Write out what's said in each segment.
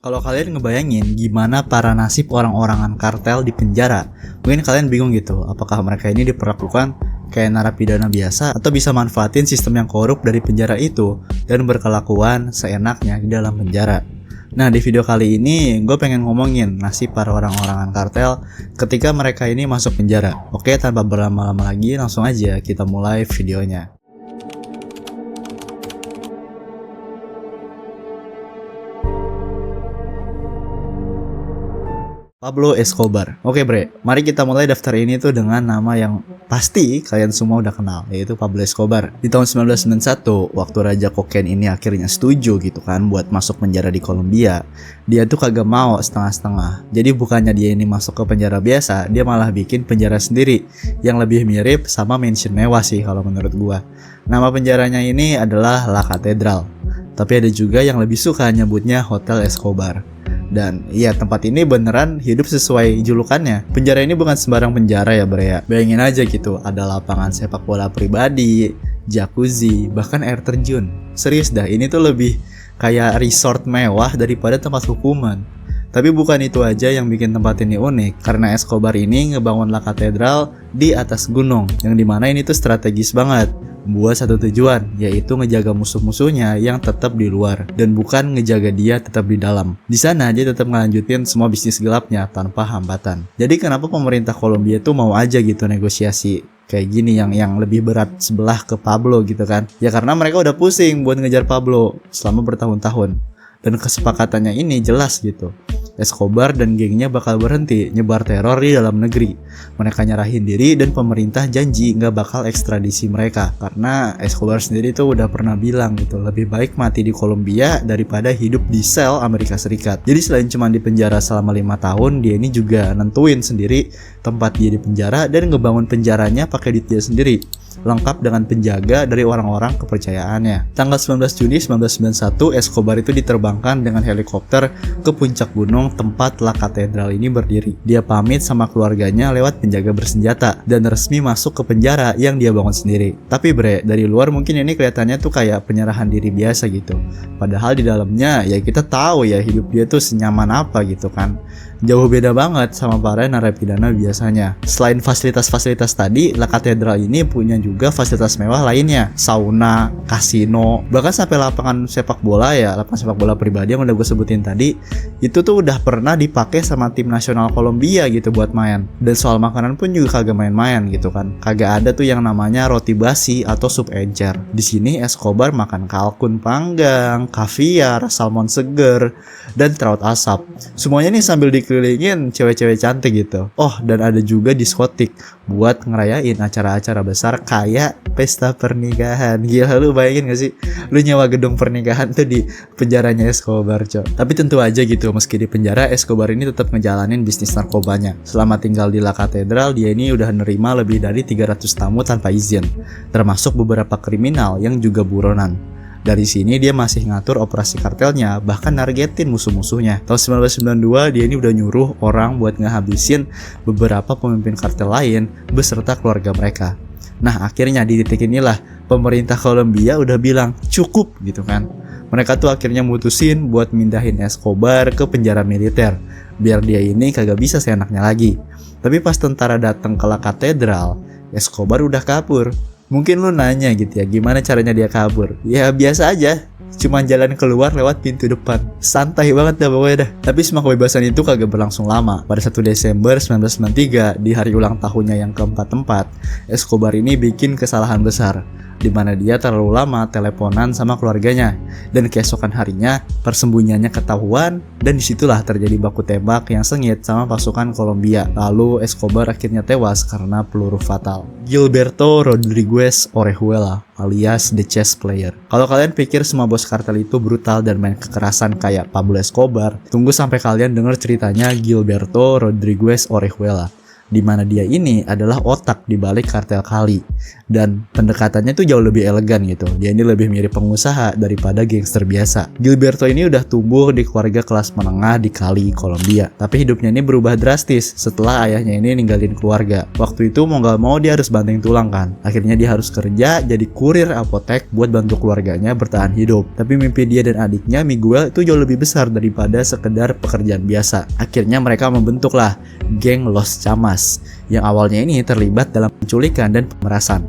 Kalau kalian ngebayangin gimana para nasib orang-orangan kartel di penjara, mungkin kalian bingung gitu, apakah mereka ini diperlakukan kayak narapidana biasa atau bisa manfaatin sistem yang korup dari penjara itu dan berkelakuan seenaknya di dalam penjara. Nah, di video kali ini gue pengen ngomongin nasib para orang-orangan kartel ketika mereka ini masuk penjara. Oke, tanpa berlama-lama lagi, langsung aja kita mulai videonya. Pablo Escobar. Oke bre, mari kita mulai daftar ini tuh dengan nama yang pasti kalian semua udah kenal, yaitu Pablo Escobar. Di tahun 1991, waktu Raja Kokain ini akhirnya setuju gitu kan buat masuk penjara di Kolombia, dia tuh kagak mau setengah-setengah. Jadi bukannya dia ini masuk ke penjara biasa, dia malah bikin penjara sendiri yang lebih mirip sama mansion mewah sih kalau menurut gua. Nama penjaranya ini adalah La Catedral. Tapi ada juga yang lebih suka nyebutnya Hotel Escobar. Dan iya, tempat ini beneran hidup sesuai julukannya. Penjara ini bukan sembarang penjara ya bre ya. Bayangin aja gitu, ada lapangan sepak bola pribadi, jacuzzi, bahkan air terjun. Serius dah, ini tuh lebih kayak resort mewah daripada tempat hukuman. Tapi bukan itu aja yang bikin tempat ini unik, karena Escobar ini ngebangun La Catedral di atas gunung, yang dimana ini tuh strategis banget buat satu tujuan, yaitu ngejaga musuh-musuhnya yang tetap di luar dan bukan ngejaga dia tetap di dalam. Di sana dia tetap ngelanjutin semua bisnis gelapnya tanpa hambatan. Jadi kenapa pemerintah Kolombia tuh mau aja gitu negosiasi kayak gini yang lebih berat sebelah ke Pablo gitu kan? Ya karena mereka udah pusing buat ngejar Pablo selama bertahun-tahun. Dan kesepakatannya ini jelas gitu. Escobar dan gengnya bakal berhenti nyebar teror di dalam negeri. Mereka nyerahin diri dan pemerintah janji nggak bakal ekstradisi mereka. Karena Escobar sendiri tuh udah pernah bilang gitu, lebih baik mati di Kolombia daripada hidup di sel Amerika Serikat. Jadi selain cuma di penjara selama 5 tahun, dia ini juga nentuin sendiri tempat dia di penjara dan ngebangun penjaranya pakai duit dia sendiri, lengkap dengan penjaga dari orang-orang kepercayaannya. Tanggal 19 Juni 1991, Escobar itu diterbangkan dengan helikopter ke puncak gunung tempat La Catedral ini berdiri. Dia pamit sama keluarganya lewat penjaga bersenjata dan resmi masuk ke penjara yang dia bangun sendiri. Tapi bre, dari luar mungkin ini kelihatannya tuh kayak penyerahan diri biasa gitu. Padahal di dalamnya ya kita tahu ya hidup dia tuh senyaman apa gitu kan. Jauh beda banget sama para narapidana biasanya. Selain fasilitas-fasilitas tadi, La Catedral ini punya juga fasilitas mewah lainnya. Sauna, kasino, bahkan sampai lapangan sepak bola ya, lapangan sepak bola pribadi yang udah gue sebutin tadi. Itu tuh udah pernah dipakai sama tim nasional Kolombia gitu buat main. Dan soal makanan pun juga kagak main-main gitu kan. Kagak ada tuh yang namanya roti basi atau sup encer. Di sini Escobar makan kalkun panggang, kaviar, salmon seger, dan trout asap. Semuanya nih sambil dikelilingin cewek-cewek cantik gitu. Oh, dan ada juga diskotik buat ngerayain acara-acara besar kayak pesta pernikahan. Gila, lu bayangin gak sih? Lu nyewa gedung pernikahan tuh di penjaranya Escobar, coy. Tapi tentu aja gitu, meski di penjara, Escobar ini tetap ngejalanin bisnis narkobanya. Selama tinggal di La Catedral, dia ini udah nerima lebih dari 300 tamu tanpa izin, termasuk beberapa kriminal yang juga buronan. Dari sini dia masih ngatur operasi kartelnya, bahkan nargetin musuh-musuhnya. Tahun 1992 dia ini udah nyuruh orang buat ngehabisin beberapa pemimpin kartel lain beserta keluarga mereka. Nah akhirnya di titik inilah pemerintah Kolombia udah bilang cukup gitu kan. Mereka tuh akhirnya mutusin buat mindahin Escobar ke penjara militer, biar dia ini kagak bisa seenaknya lagi. Tapi pas tentara datang ke La Catedral, Escobar udah kabur. Mungkin lu nanya gitu ya, gimana caranya dia kabur? Ya biasa aja, cuma jalan keluar lewat pintu depan. Santai banget dah pokoknya dah. Tapi semua kebebasan itu kagak berlangsung lama. Pada 1 Desember 1993, di hari ulang tahunnya yang keempat-empat, Escobar ini bikin kesalahan besar, di mana dia terlalu lama teleponan sama keluarganya, dan keesokan harinya persembunyiannya ketahuan, dan disitulah terjadi baku tembak yang sengit sama pasukan Kolombia. Lalu Escobar akhirnya tewas karena peluru fatal. Gilberto Rodriguez Orejuela alias The Chess Player. Kalau kalian pikir semua bos kartel itu brutal dan main kekerasan kayak Pablo Escobar, tunggu sampai kalian dengar ceritanya Gilberto Rodriguez Orejuela. di mana dia ini adalah otak di balik kartel Kali. Dan pendekatannya tuh jauh lebih elegan gitu. Dia ini lebih mirip pengusaha daripada gangster biasa. Gilberto ini udah tumbuh di keluarga kelas menengah di Cali, Kolombia. Tapi hidupnya ini berubah drastis setelah ayahnya ini ninggalin keluarga. Waktu itu mau gak mau dia harus banting tulang kan. Akhirnya dia harus kerja jadi kurir apotek buat bantu keluarganya bertahan hidup. Tapi mimpi dia dan adiknya Miguel itu jauh lebih besar daripada sekedar pekerjaan biasa. Akhirnya mereka membentuklah geng Los Chamas yang awalnya ini terlibat dalam penculikan dan pemerasan.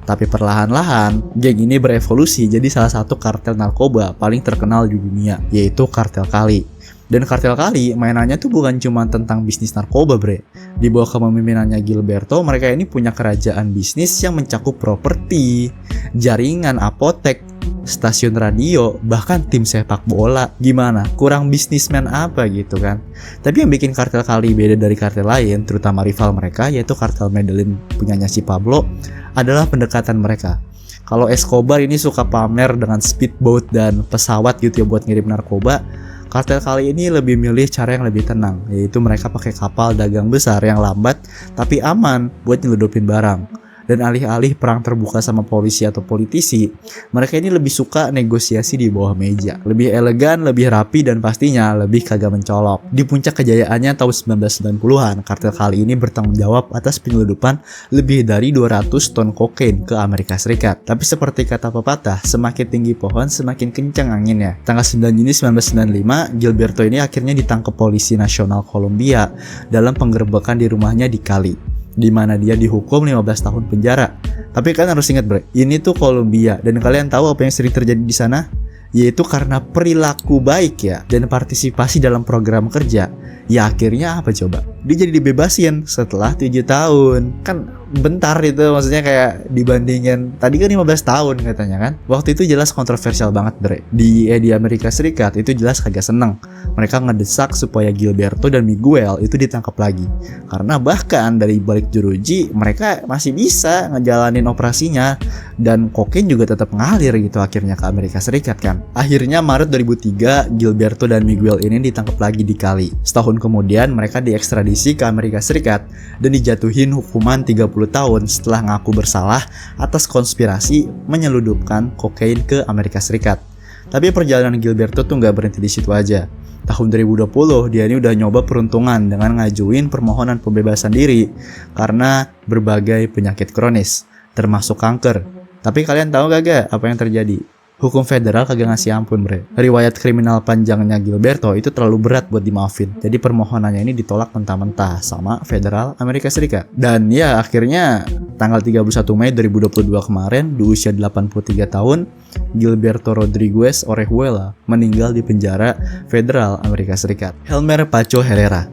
Tapi perlahan-lahan, geng ini berevolusi jadi salah satu kartel narkoba paling terkenal di dunia, yaitu kartel Kali. Dan kartel Kali mainannya tuh bukan cuma tentang bisnis narkoba, bre. Di bawah kepemimpinannya Gilberto, mereka ini punya kerajaan bisnis yang mencakup properti, jaringan apotek, stasiun radio, bahkan tim sepak bola. Gimana? Kurang bisnismen apa gitu kan? Tapi yang bikin kartel Kali beda dari kartel lain, terutama rival mereka, yaitu kartel Medellin punyanya si Pablo, adalah pendekatan mereka. Kalau Escobar ini suka pamer dengan speedboat dan pesawat gitu ya buat ngirim narkoba, kartel Kali ini lebih milih cara yang lebih tenang, yaitu mereka pakai kapal dagang besar yang lambat tapi aman buat nyeludupin barang. Dan alih-alih perang terbuka sama polisi atau politisi, mereka ini lebih suka negosiasi di bawah meja. Lebih elegan, lebih rapi, dan pastinya lebih kagak mencolok. Di puncak kejayaannya tahun 1990-an, kartel Kali ini bertanggung jawab atas penyeludupan lebih dari 200 ton kokain ke Amerika Serikat. Tapi seperti kata pepatah, semakin tinggi pohon semakin kencang anginnya. Tanggal 9 Juni 1995, Gilberto ini akhirnya ditangkap polisi nasional Kolombia dalam penggerebekan di rumahnya di Cali, di mana dia dihukum 15 tahun penjara. Tapi kan harus ingat bre, ini tuh Kolombia, dan kalian tahu apa yang sering terjadi di sana? Yaitu karena perilaku baik ya, dan partisipasi dalam program kerja. Ya akhirnya apa coba? Dia jadi dibebasin setelah 7 tahun. Kan bentar itu, maksudnya kayak dibandingin tadi kan 15 tahun katanya kan. Waktu itu jelas kontroversial banget bre. Di Amerika Serikat itu jelas kagak seneng. Mereka ngedesak supaya Gilberto dan Miguel itu ditangkap lagi. Karena bahkan dari balik jeruji mereka masih bisa ngejalanin operasinya, dan kokain juga tetap ngalir gitu akhirnya ke Amerika Serikat kan. Akhirnya Maret 2003 Gilberto dan Miguel ini ditangkap lagi di Cali. Setahun kemudian mereka diekstradisi ke Amerika Serikat dan dijatuhin hukuman 30 tahun setelah ngaku bersalah atas konspirasi menyeludupkan kokain ke Amerika Serikat. Tapi perjalanan Gilberto tuh nggak berhenti di situ aja. Tahun 2020 dia ini udah nyoba peruntungan dengan ngajuin permohonan pembebasan diri karena berbagai penyakit kronis, termasuk kanker. Tapi kalian tahu gak apa yang terjadi? Hukum federal kagak ngasih ampun bre. Riwayat kriminal panjangnya Gilberto itu terlalu berat buat dimaafin. Jadi permohonannya ini ditolak mentah-mentah sama federal Amerika Serikat. Dan ya akhirnya tanggal 31 Mei 2022 kemarin di usia 83 tahun Gilberto Rodriguez Orejuela meninggal di penjara federal Amerika Serikat. Helmer Pacho Herrera.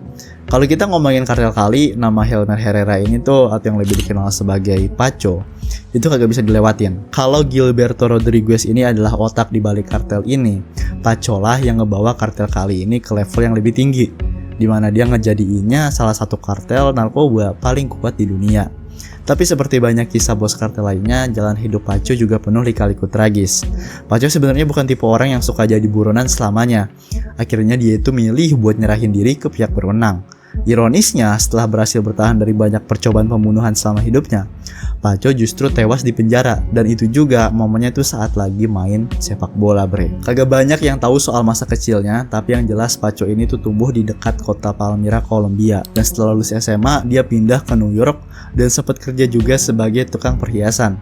Kalau kita ngomongin kartel Kali, nama Helmer Herrera ini tuh atau yang lebih dikenal sebagai Pacho, itu kagak bisa dilewatin. Kalau Gilberto Rodriguez ini adalah otak di balik kartel ini, Pacho lah yang ngebawa kartel Kali ini ke level yang lebih tinggi, di mana dia ngejadiinnya salah satu kartel narkoba paling kuat di dunia. Tapi seperti banyak kisah bos kartel lainnya, jalan hidup Pacho juga penuh lika-liku tragis. Pacho sebenarnya bukan tipe orang yang suka jadi buronan selamanya. Akhirnya dia itu milih buat nyerahin diri ke pihak berwenang. Ironisnya, setelah berhasil bertahan dari banyak percobaan pembunuhan selama hidupnya, Pacho justru tewas di penjara, dan itu juga momennya tuh saat lagi main sepak bola bre. Kagak banyak yang tahu soal masa kecilnya, tapi yang jelas Pacho ini tuh tumbuh di dekat kota Palmira, Kolombia, dan setelah lulus SMA dia pindah ke New York dan sempat kerja juga sebagai tukang perhiasan.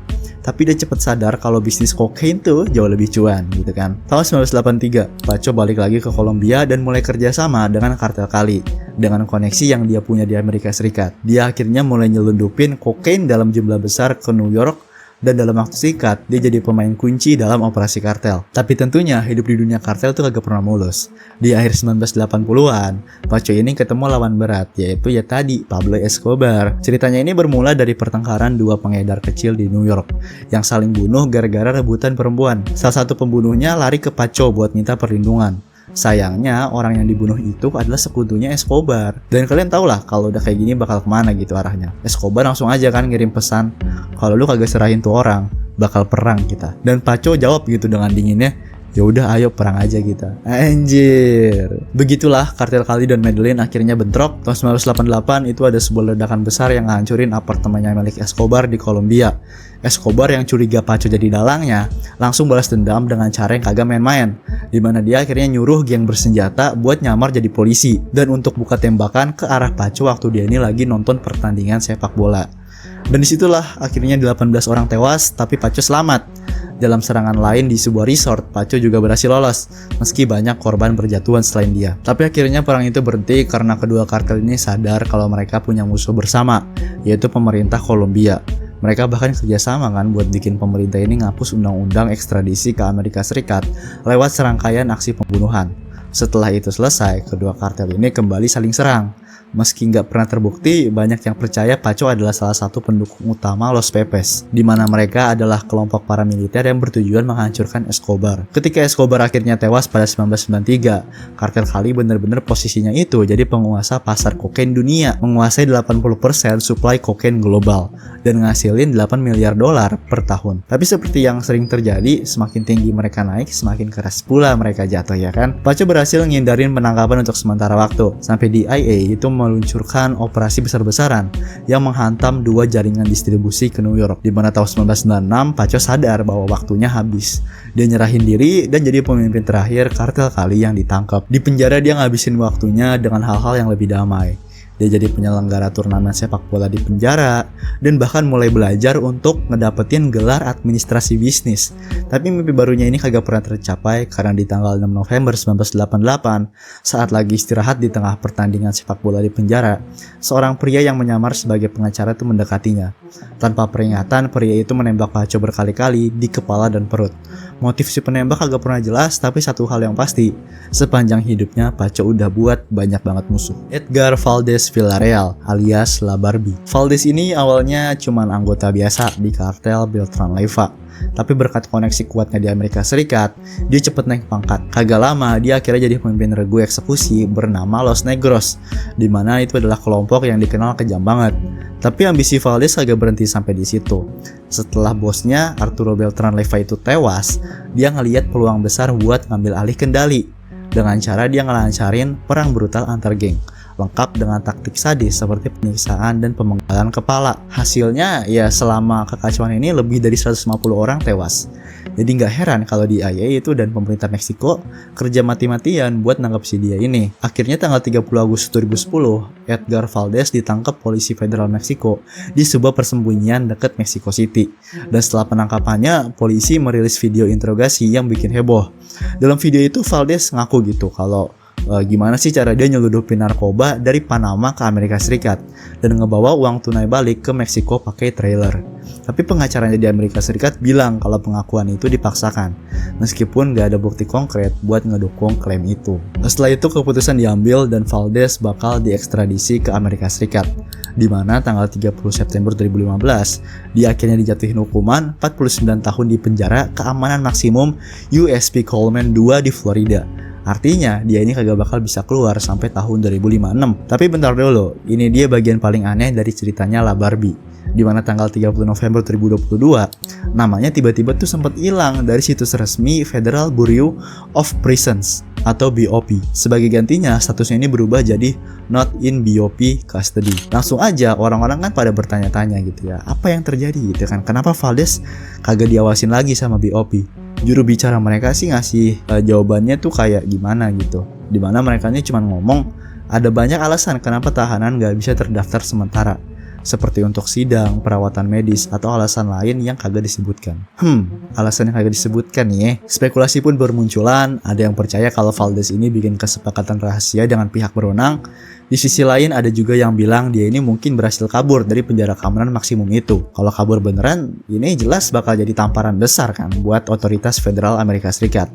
Tapi dia cepat sadar kalau bisnis kokain tuh jauh lebih cuan gitu kan. Tahun 1983, Pacho balik lagi ke Kolombia dan mulai kerja sama dengan kartel Kali. Dengan koneksi yang dia punya di Amerika Serikat, dia akhirnya mulai nyelundupin kokain dalam jumlah besar ke New York, dan dalam waktu singkat dia jadi pemain kunci dalam operasi kartel. Tapi tentunya hidup di dunia kartel tuh kagak pernah mulus. Di akhir 1980-an, Pacho ini ketemu lawan berat, yaitu ya tadi Pablo Escobar. Ceritanya ini bermula dari pertengkaran dua pengedar kecil di New York yang saling bunuh gara-gara rebutan perempuan. Salah satu pembunuhnya lari ke Pacho buat minta perlindungan. Sayangnya orang yang dibunuh itu adalah sekutunya Escobar. Dan kalian tau lah kalau udah kayak gini bakal kemana gitu arahnya. Escobar langsung aja kan ngirim pesan, kalau lu kagak serahin tuh orang, bakal perang kita. Dan Pacho jawab gitu dengan dinginnya, Ya udah ayo perang aja kita. Anjir. Begitulah kartel Cali dan Medellin akhirnya bentrok. Tahun 1988 itu ada sebuah ledakan besar yang ngancurin apartemennya milik Escobar di Kolombia. Escobar yang curiga Paco jadi dalangnya langsung balas dendam dengan cara yang kagak main-main, dimana dia akhirnya nyuruh geng bersenjata buat nyamar jadi polisi dan untuk buka tembakan ke arah Paco waktu dia ini lagi nonton pertandingan sepak bola. Dan disitulah akhirnya 18 orang tewas tapi Paco selamat. Dalam serangan lain di sebuah resort, Paco juga berhasil lolos meski banyak korban berjatuhan selain dia. Tapi akhirnya perang itu berhenti karena kedua kartel ini sadar kalau mereka punya musuh bersama, yaitu pemerintah Kolombia. Mereka bahkan kerjasama kan buat bikin pemerintah ini ngapus undang-undang ekstradisi ke Amerika Serikat lewat serangkaian aksi pembunuhan. Setelah itu selesai, kedua kartel ini kembali saling serang. Meski nggak pernah terbukti, banyak yang percaya Paco adalah salah satu pendukung utama Los Pepes, di mana mereka adalah kelompok paramiliter yang bertujuan menghancurkan Escobar. Ketika Escobar akhirnya tewas pada 1993, kartel Cali benar-benar posisinya itu jadi penguasa pasar kokain dunia, menguasai 80% suplai kokain global, dan ngasilin 8 miliar dolar per tahun. Tapi seperti yang sering terjadi, semakin tinggi mereka naik, semakin keras pula mereka jatuh ya kan. Paco berhasil ngindarin penangkapan untuk sementara waktu, sampai DIA itu meluncurkan operasi besar-besaran yang menghantam dua jaringan distribusi ke New York, di mana tahun 1996 Paco sadar bahwa waktunya habis. Dia nyerahin diri dan jadi pemimpin terakhir kartel Cali yang ditangkap. Di penjara dia ngabisin waktunya dengan hal-hal yang lebih damai. Dia jadi penyelenggara turnamen sepak bola di penjara dan bahkan mulai belajar untuk ngedapetin gelar administrasi bisnis. Tapi mimpi barunya ini kagak pernah tercapai karena di tanggal 6 November 1988, saat lagi istirahat di tengah pertandingan sepak bola di penjara, seorang pria yang menyamar sebagai pengacara itu mendekatinya. Tanpa peringatan, pria itu menembak Paco berkali-kali di kepala dan perut. Motif si penembak agak pernah jelas, tapi satu hal yang pasti, sepanjang hidupnya Paco udah buat banyak banget musuh. Edgar Valdez Villarreal alias La Barbie. Valdez ini awalnya cuman anggota biasa di kartel Beltran Leyva. Tapi berkat koneksi kuatnya di Amerika Serikat, dia cepet naik pangkat. Kagak lama, dia akhirnya jadi pemimpin regu eksekusi bernama Los Negros, dimana itu adalah kelompok yang dikenal kejam banget. Tapi ambisi Valdez kagak berhenti sampai di situ. Setelah bosnya Arturo Beltran Leyva itu tewas, dia ngelihat peluang besar buat ngambil alih kendali dengan cara dia ngelancarin perang brutal antar geng, lengkap dengan taktik sadis seperti penyiksaan dan pemenggalan kepala. Hasilnya ya selama kekacauan ini lebih dari 150 orang tewas. Jadi nggak heran kalau di IA itu dan pemerintah Meksiko kerja mati-matian buat nangkep si dia ini. Akhirnya tanggal 30 Agustus 2010, Edgar Valdez ditangkap polisi federal Meksiko di sebuah persembunyian dekat Mexico City. Dan setelah penangkapannya, polisi merilis video interogasi yang bikin heboh. Dalam video itu Valdez ngaku gitu kalau gimana sih cara dia nyeludupin narkoba dari Panama ke Amerika Serikat dan ngebawa uang tunai balik ke Meksiko pakai trailer. Tapi pengacaranya di Amerika Serikat bilang kalau pengakuan itu dipaksakan, meskipun gak ada bukti konkret buat ngedukung klaim itu. Setelah itu keputusan diambil dan Valdez bakal diekstradisi ke Amerika Serikat, di mana tanggal 30 September 2015 dia akhirnya dijatuhin hukuman 49 tahun di penjara keamanan maksimum USP Coleman 2 di Florida. Artinya dia ini kagak bakal bisa keluar sampai tahun 2056. Tapi bentar dulu, ini dia bagian paling aneh dari ceritanya La Barbie, di mana tanggal 30 November 2022 namanya tiba-tiba tuh sempat hilang dari situs resmi Federal Bureau of Prisons atau BOP. Sebagai gantinya statusnya ini berubah jadi Not in BOP Custody. Langsung aja orang-orang kan pada bertanya-tanya gitu ya, apa yang terjadi gitu kan, kenapa Valdez kagak diawasin lagi sama BOP. Juru bicara mereka sih ngasih jawabannya tuh kayak gimana gitu, dimana mereka ini cuma ngomong ada banyak alasan kenapa tahanan gak bisa terdaftar sementara, seperti untuk sidang, perawatan medis, atau alasan lain yang kagak disebutkan. Alasan yang kagak disebutkan nih. Spekulasi pun bermunculan, ada yang percaya kalau Valdez ini bikin kesepakatan rahasia dengan pihak berwenang. Di sisi lain ada juga yang bilang dia ini mungkin berhasil kabur dari penjara keamanan maksimum itu. Kalau kabur beneran, ini jelas bakal jadi tamparan besar kan buat otoritas federal Amerika Serikat.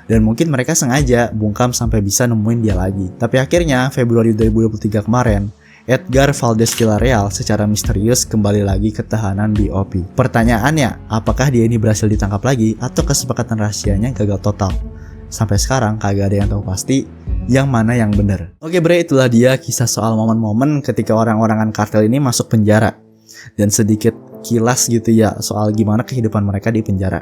Dan mungkin mereka sengaja bungkam sampai bisa nemuin dia lagi. Tapi akhirnya Februari 2023 kemarin, Edgar Valdez Villarreal secara misterius kembali lagi ke tahanan BOP. Pertanyaannya, apakah dia ini berhasil ditangkap lagi atau kesepakatan rahasianya gagal total? Sampai sekarang kagak ada yang tahu pasti yang mana yang benar. Oke bre, itulah dia kisah soal momen-momen ketika orang-orangan kartel ini masuk penjara. Dan sedikit kilas gitu ya soal gimana kehidupan mereka di penjara.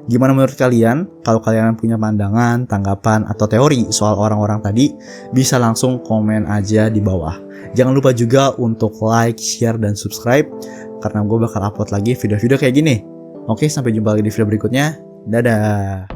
Gimana menurut kalian? Kalau kalian punya pandangan, tanggapan, atau teori soal orang-orang tadi, bisa langsung komen aja di bawah. Jangan lupa juga untuk like, share, dan subscribe, karena gue bakal upload lagi video-video kayak gini. Oke, sampai jumpa lagi di video berikutnya. Dadah!